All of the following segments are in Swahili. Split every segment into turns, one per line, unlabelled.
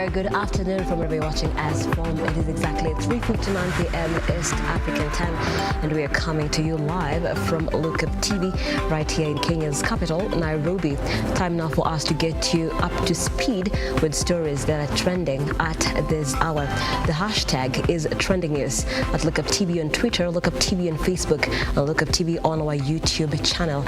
very good afternoon from wherever you're watching us from. It is exactly 3:59 p.m. East African time, and we are coming to you live from Lookuptv right here in Kenya's capital, Nairobi. Time now for us to get you up to speed with stories that are trending at this hour. The hashtag is trending news at Lookuptv on Twitter, Lookuptv on Facebook, and Lookuptv on our YouTube channel.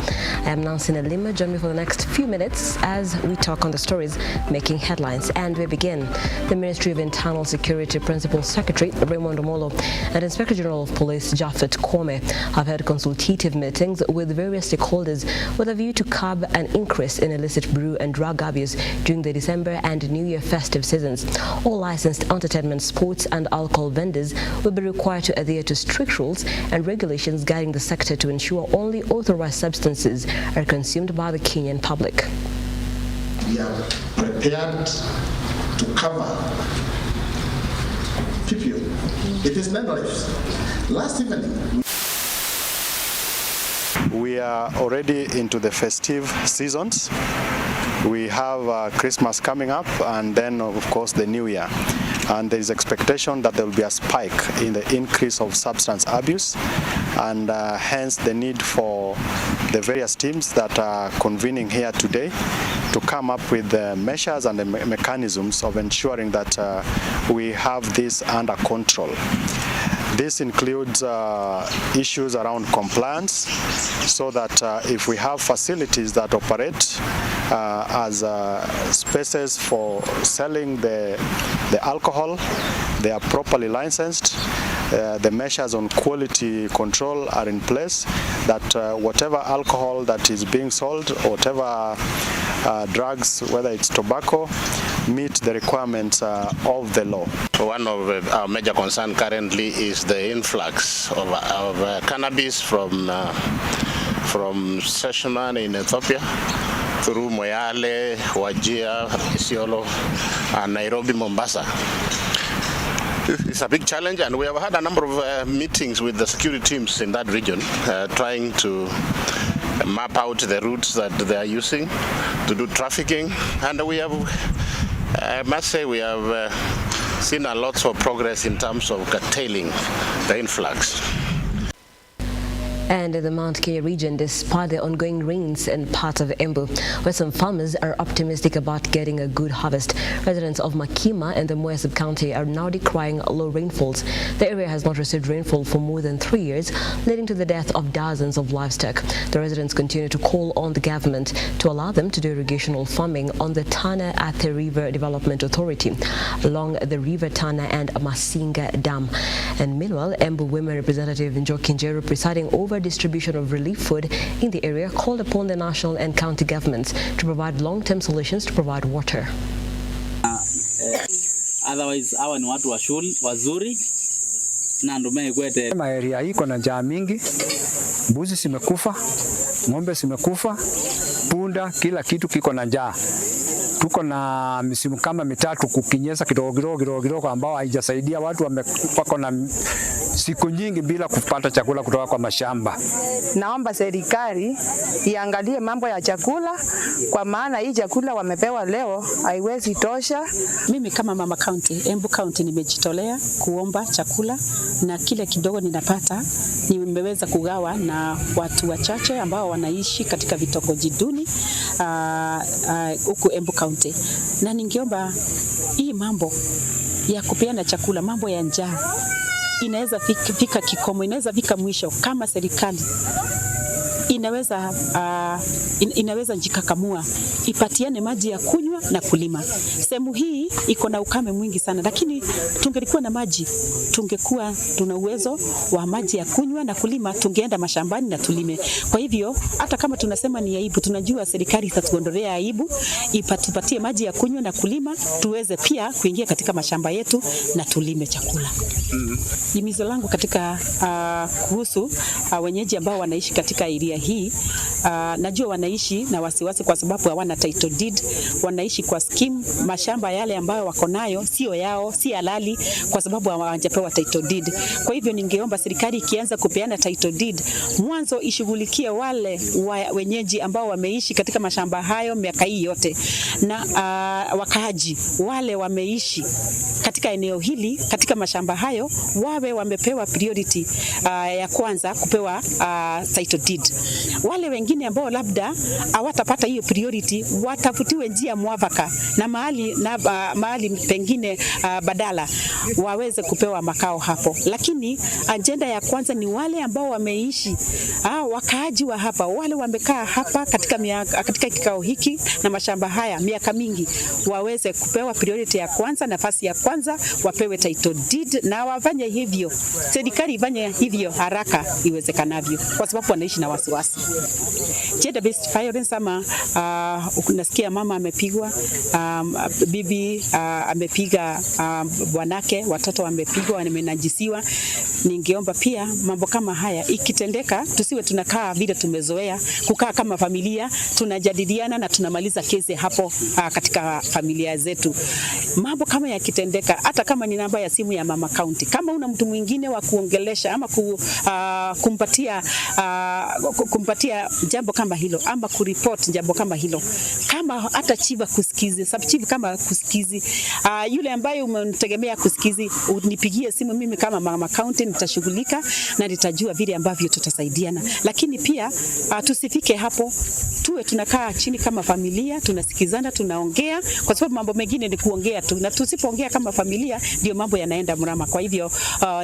I am Nelima. Join me for the next few minutes as we talk on the stories making headlines. And we begin. The Ministry of Internal Security Principal Secretary Raymond Omolo and Inspector General of Police Japhet Kwame have had consultative meetings with various stakeholders with a view to curb an increase in illicit brew and drug abuse during the December and New Year festive seasons. All licensed entertainment, sports and alcohol vendors will be required to adhere to strict rules and regulations guiding the sector to ensure only authorized substances are consumed by the Kenyan public.
We are prepared to cover people. It is not life. Last evening,
we are already into the festive seasons. We have Christmas coming up, and then of course the New Year. And there is expectation that there will be a spike in the increase of substance abuse, and hence the need for the various teams that are convening here today to come up with the measures and the mechanisms of ensuring that we have this under control. This includes issues around compliance, so that if we have facilities that operate as spaces for selling the alcohol, they are properly licensed. The measures on quality control are in place, that whatever alcohol that is being sold, or whatever drugs, whether it's tobacco, meet the requirements of the law.
One of our major concerns currently is the influx of cannabis from Seshman in Ethiopia through Moyale, Wajir, Isiolo, and Nairobi, Mombasa. It's a big challenge, and we have had a number of meetings with the security teams in that region, trying to map out the routes that they are using to do trafficking. And we have, I must say, we have seen a lot of progress in terms of curtailing the influx.
And in the Mount Kenya region, despite the ongoing rains in parts of Embu, where some farmers are optimistic about getting a good harvest, residents of Makima and the Moya sub-county are now decrying low rainfalls. The area has not received rainfall for more than 3 years, leading to the death of dozens of livestock. The residents continue to call on the government to allow them to do irrigational farming on the Tana at the River Development Authority, along the River Tana and Masinga Dam. And meanwhile, Embu Women Representative Njoki Njeru, presiding over distribution of relief food in the area, called upon the national and county governments to provide long-term solutions to provide water.
Otherwise, hawa ni watu wazuri na ndume kwete.
Area hii kuna njaa mingi, mbuzi zimekufa, ng'ombe zimekufa, punda, kila kitu kiko na njaa. Tuko na misimu kama mitatu kukinyesha kidogo ambao haijasaidia watu, wako na siku nyingi bila kupata chakula kutoka kwa mashamba.
Naomba serikali iangalie mambo ya chakula, kwa maana hii chakula wamepewa leo haiwezi tosha.
Mimi kama mama county, Embu County, nimejitolea kuomba chakula, na kile kidogo ninapata nimeweza kugawa na watu wachache ambao wanaishi katika vitongoji duni huku Embu County. Na ningeomba hii mambo ya kupeana chakula, mambo ya njaa inaweza fika kikomo, inaweza fika mwisho kama serikali inaweza jikakamua, ipatiane maji ya kunywa na kulima. Sehemu hii iko na ukame mwingi sana, lakini tungelikuwa na maji, tungekuwa tuna uwezo wa maji ya kunywa na kulima, tungeenda mashambani na tulime. Kwa hivyo hata kama tunasema ni aibu, tunajua serikali itatuondolea aibu, ipatupatie maji ya kunywa na kulima, tuweze pia kuingia katika mashamba yetu na tulime chakula. Himizo langu katika kuhusu wenyeji ambao wanaishi katika area hii hii najua wanaishi na wasiwasi kwa sababu hawana title deed, wanaishi kwa scheme. Mashamba yale ambayo wako nayo sio yao, si halali kwa sababu hawajapewa title deed. Kwa hivyo ningeomba serikali ikianza kupeana title deed, mwanzo ishughulikie wale wenyeji ambao wameishi katika mashamba hayo miaka hii yote, na wakaaji wale wameishi katika eneo hili katika mashamba hayo wawe wamepewa priority ya kwanza kupewa title deed. Wale wengine ambao labda hawatapata hiyo priority watafutiwe njia mwafaka na mahali pengine badala waweze kupewa makao hapo. Lakini ajenda ya kwanza ni wale ambao wameishi, wakaaji wa hapa, wale wamekaa hapa katika kikao hiki na mashamba haya miaka mingi, waweze kupewa priority ya kwanza, nafasi ya kwanza, wapewe title deed, na wafanye hivyo, serikali ifanye hivyo haraka iwezekanavyo, kwa sababu wanaishi na wasiwasi. Gender based violence ama unasikia mama amepigwa, bibi amepiga bwanake, watoto wamepigwa, wamenajisiwa. Ningeomba pia mambo kama haya ikitendeka, tusiwe tunakaa vile tumezoea kukaa kama familia, tunajadiliana na tunamaliza kesi hapo katika familia zetu. Mambo kama yakitendeka, hata kama ni namba ya simu ya mama county, kama una mtu mwingine wa kuongelesha ama kumpatia jambo kama hilo ama kuripoti jambo kama hilo, kama hata chiva kusikizi, sub chief kama kusikizi, yule ambaye umemtegemea kusikizi, unipigie simu mimi kama mama county, nitashughulika na nitajua vile ambavyo tutasaidiana. Lakini pia tusifike hapo, tuwe tunakaa chini kama familia, tunasikizana, tunaongea, kwa sababu mambo mengine ni kuongea tu, na tusipoongea kama familia ndio mambo yanaenda mrama. Kwa hivyo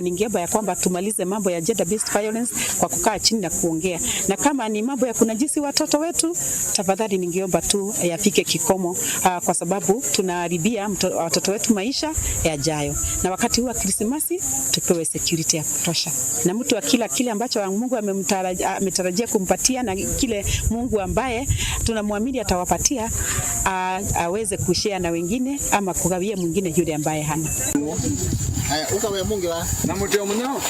ningeomba ya kwamba tumalize mambo ya gender based violence kwa kukaa chini na kuongea, na kama ni mambo ya kunajisi watoto wetu, tafadhali ningeomba tu yafike kikomo, kwa sababu tunaharibia watoto wetu maisha yajayo, na wakati huu wa Krismasi tupewe security ya kutosha, na mtu akila kile ambacho Mungu ametarajia kumpatia, na kile Mungu ambaye tunamwamini atawapatia, aweze kushare na wengine ama kugawia mwingine yule ambaye hana.
Haya, ukawe Mungu wa
Na mtu mnyao.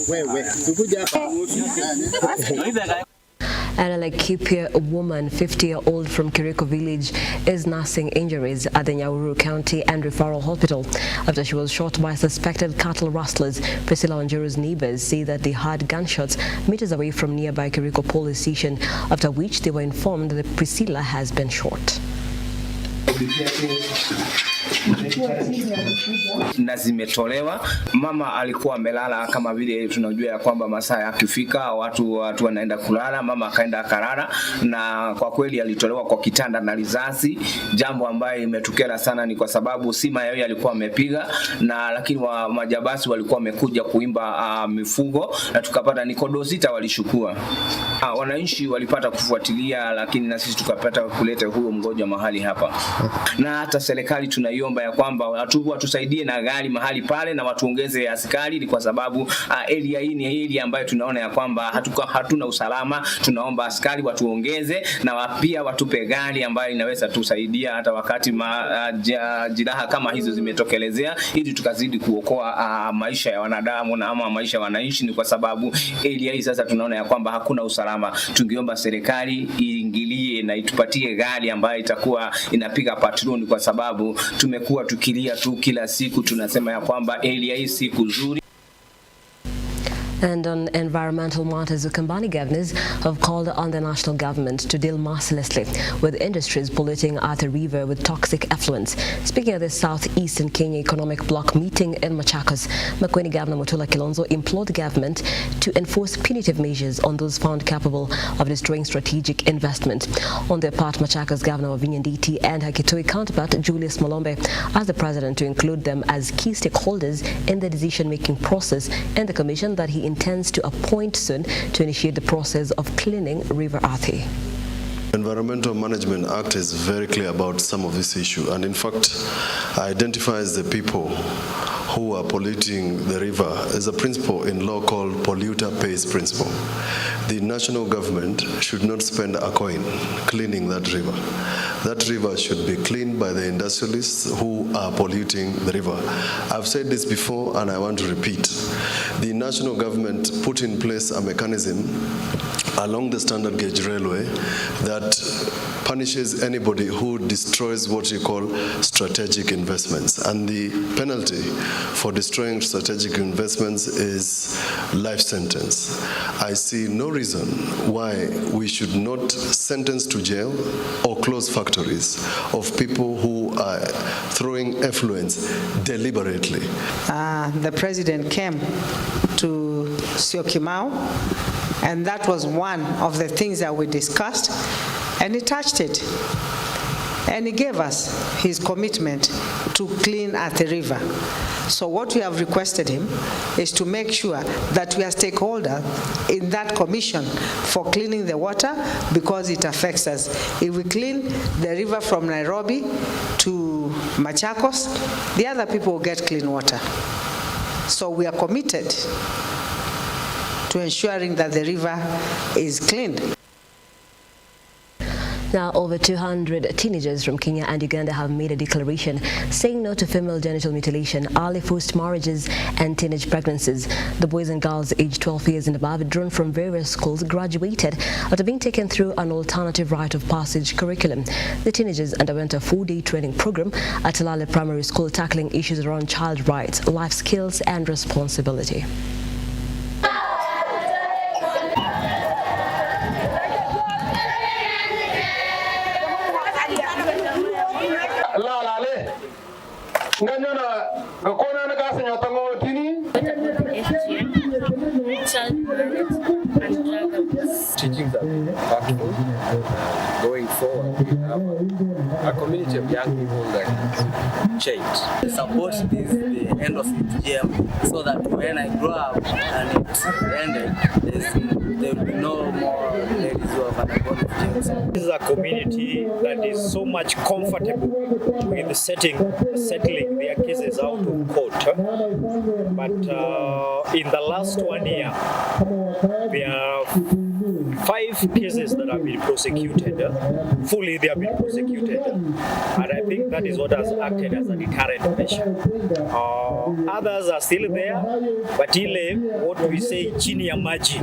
wewe ukuja hapa.
And a Laikipia woman, 50-year-old from Kiriko village, is nursing injuries at the Nyahururu County and Referral Hospital after she was shot by suspected cattle rustlers. Priscilla Wanjiru's neighbors say that they heard gunshots meters away from nearby Kiriko police station, after which they were informed that Priscilla has been shot.
Na zimetolewa. Mama alikuwa amelala, kama vile tunajua ya kwamba masaa yakifika watu wanaenda kulala, mama akaenda akarara, na kwa kweli alitolewa kwa kitanda na risasi. Jambo ambayo imetukera sana ni kwa sababu si yeye alikuwa amepiga, na lakini majabasi walikuwa wamekuja kuimba mifugo, na tukapata ni kondoo sita walishukua. Wananchi walipata kufuatilia, lakini na sisi tukapata kuleta huyo mgonjwa mahali hapa, na hata serikali tunaiomba ya kwamba watusaidie na gari mahali pale na watuongeze askari, ni kwa sababu area hii ni area ambayo tunaona ya kwamba hatuna usalama. Tunaomba askari watuongeze na pia watupe gari ambayo inaweza tusaidia hata wakati jiraha kama hizo zimetokelezea, ili tukazidi kuokoa maisha ya wanadamu na ama maisha ya wananchi, ni kwa sababu area hii sasa tunaona ya kwamba hakuna usalama. Tungeomba serikali iingilie na itupatie gari ambayo itakuwa inapiga patroni, kwa sababu tumekuwa tukilia tu kila siku, tunasema ya kwamba area hii si kuzuri.
And on environmental matters, the Ukambani governors have called on the national government to deal mercilessly with industries polluting Athi River with toxic effluents. Speaking at the Southeastern Kenya Economic Bloc meeting in Machakos, Makueni Governor Mutula Kilonzo implored the government to enforce punitive measures on those found capable of destroying strategic investment. On their part, Machakos Governor Wavinya Nditi and her Kitui counterpart Julius Malombe asked the president to include them as key stakeholders in the decision-making process and the commission that he intends to appoint soon to initiate the process of cleaning River Athi.
Environmental Management Act is very clear about some of this issue, and in fact identifies the people who are polluting the river. There's a principle in law called polluter pays principle. The national government should not spend a coin cleaning that river. That river should be cleaned by the industrialists who are polluting the river. I've said this before and I want to repeat. The national government put in place a mechanism along the standard gauge railway that punishes anybody who destroys what you call strategic investments. And the penalty for destroying strategic investments is life sentence. I see no reason why we should not sentence to jail or close factories of people who are throwing effluents deliberately.
The president came to Syokimau, and that was one of the things that we discussed, and he touched it. And he gave us his commitment to clean at the river. So what we have requested him is to make sure that we are stakeholders in that commission for cleaning the water, because it affects us. If we clean the river from Nairobi to Machakos, the other people will get clean water. So we are committed to ensuring that the river is cleaned.
Now, over 200 teenagers from Kenya and Uganda have made a declaration saying no to female genital mutilation, early forced marriages and teenage pregnancies. The boys and girls aged 12 years and above, drawn from various schools, graduated after being taken through an alternative rite of passage curriculum. The teenagers underwent a 4-day training program at Talale Primary School tackling issues around child rights, life skills and responsibility.
Teachings are impactful. Going forward, we have a community of young people that change.
Support is the end of UTM, so that when I grow up and it's ended, there will be no more ladies who have undergone UTM.
This is a community that is so much comfortable with settling their cases out of court. But in the last 1 year, there are 5 cases that have been prosecuted. Fully they have been prosecuted. And I think that is what has acted as a deterrent measure. Others are still there, but ile what we say chini ya maji.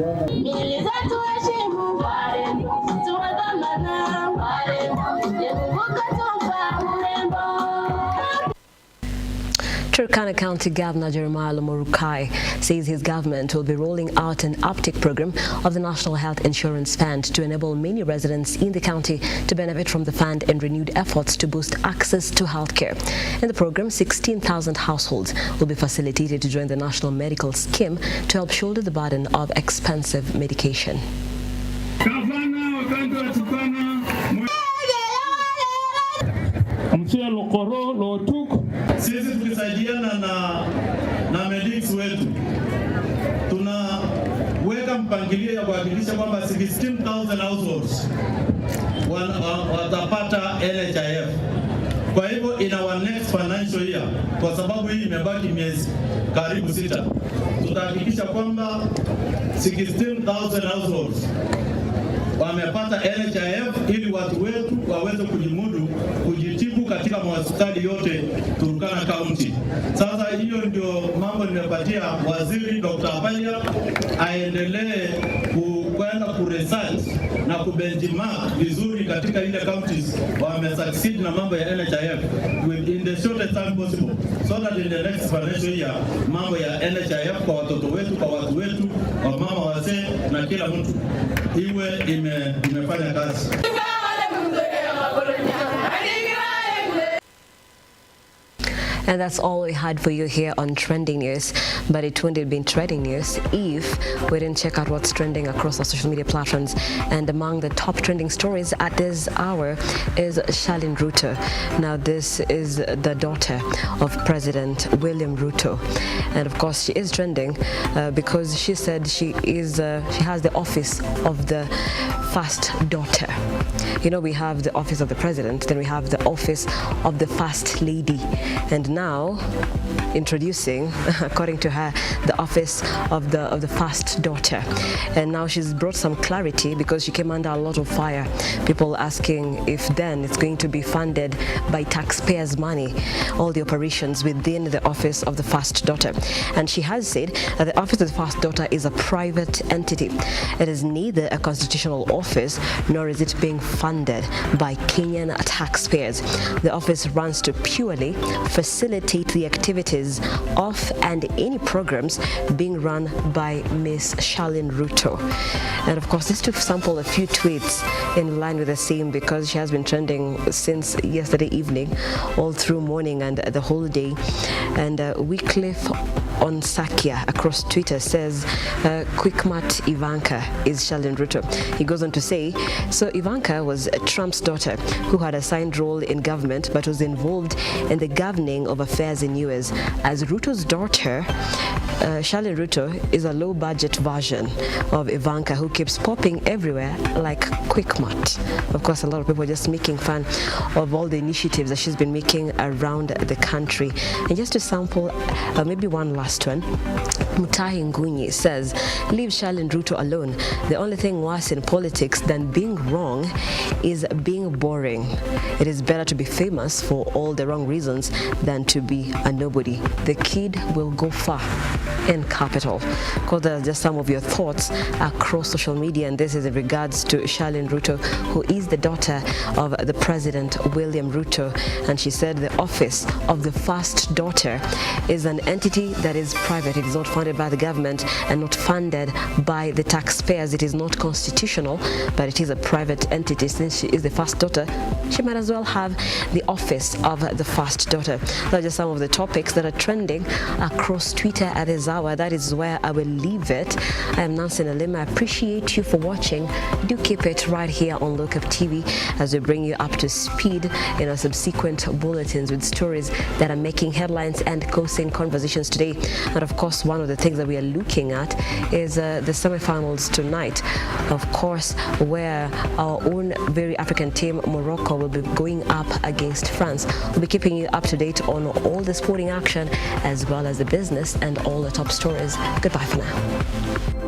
Turkana County Governor Jeremiah Lomurukai says his government will be rolling out an uptake program of the National Health Insurance Fund to enable many residents in the county to benefit from the fund and renewed efforts to boost access to healthcare. In the program, 16,000 households will be facilitated to join the National Medical Scheme to help shoulder the burden of expensive medication.
Sisi tukisaidiana na medics wetu tunaweka mpangilio ya kuhakikisha kwamba 16,000 households watapata NHIF. Kwa hivyo in our next financial year, kwa sababu hii imebaki miezi karibu 6, tutahakikisha kwamba 16,000 households wamepata NHIF ili watu wetu waweze kujimudu kujitibu katika hospitali yote Turkana County. Sasa hiyo ndio mambo nimepatia waziri Dr. Abalia aendelee kwenda kuresearch na kubenchmark vizuri katika ile counties wamesucceed na mambo ya NHIF in the shortest time possible, so that in the next financial year mambo ya NHIF kwa watoto wetu, kwa watu wetu, kwa mama wazee na kila mtu iwe imefanya kazi.
And that's all we had for you here on Trending News. But it wouldn't have been trending news if we didn't check out what's trending across our social media platforms. And among the top trending stories at this hour is Charlene Ruto. Now, this is the daughter of President William Ruto. And of course, she is trending because she said she has the office of the first daughter. You know, we have the office of the president, then we have the office of the first lady. And now introducing, according to her, the office of the first daughter. And now she's brought some clarity because she came under a lot of fire. People asking if then it's going to be funded by taxpayers' money, all the operations within the office of the first daughter. And she has said that the office of the first daughter is a private entity. It is neither a constitutional office nor is it being funded by Kenyan taxpayers. The office runs to purely facilitate the activities of and any programs being run by Miss Charlene Ruto. And of course, this took sample a few tweets in line with the same because she has been trending since yesterday evening, all through morning and the whole day. And Wycliffe on Sakia across Twitter says, Quickmat Ivanka is Charlene Ruto. He goes on to say, so Ivanka was Trump's daughter who had a signed role in government but was involved in the governing of affairs in US. As Ruto's daughter, Charlene Ruto is a low-budget version of Ivanka who keeps popping everywhere like Quickmat. Of course, a lot of people are just making fun of all the initiatives that she's been making around the country. And just to sample maybe one last one, Mutahi Ngunyi says, leave Charlene Ruto alone. The only thing worse in politics than being wrong is being boring. It is better to be famous for all the wrong reasons than to be a nobody. The kid will go far. In capital. Because there are just some of your thoughts across social media, and this is in regards to Charlene Ruto, who is the daughter of the President William Ruto. And she said the office of the first daughter is an entity that is private. It is not funded by the government and not funded by the taxpayers. It is not constitutional, but it is a private entity. Since she is the first daughter, she might as well have the office of the first daughter. Those are just some of the topics that are trending across Twitter at this hour. That is where I will leave it. I am Nelima. I appreciate you for watching. Do keep it right here on Lookuptv as we bring you up to speed in our subsequent bulletins with stories that are making headlines and causing conversations today. And of course, one of the things that we are looking at is the semifinals tonight. Of course, where our own very African team, Morocco, will be going up against France. We'll be keeping you up to date on all the sporting action as well as the business and all the top stories. Goodbye for now.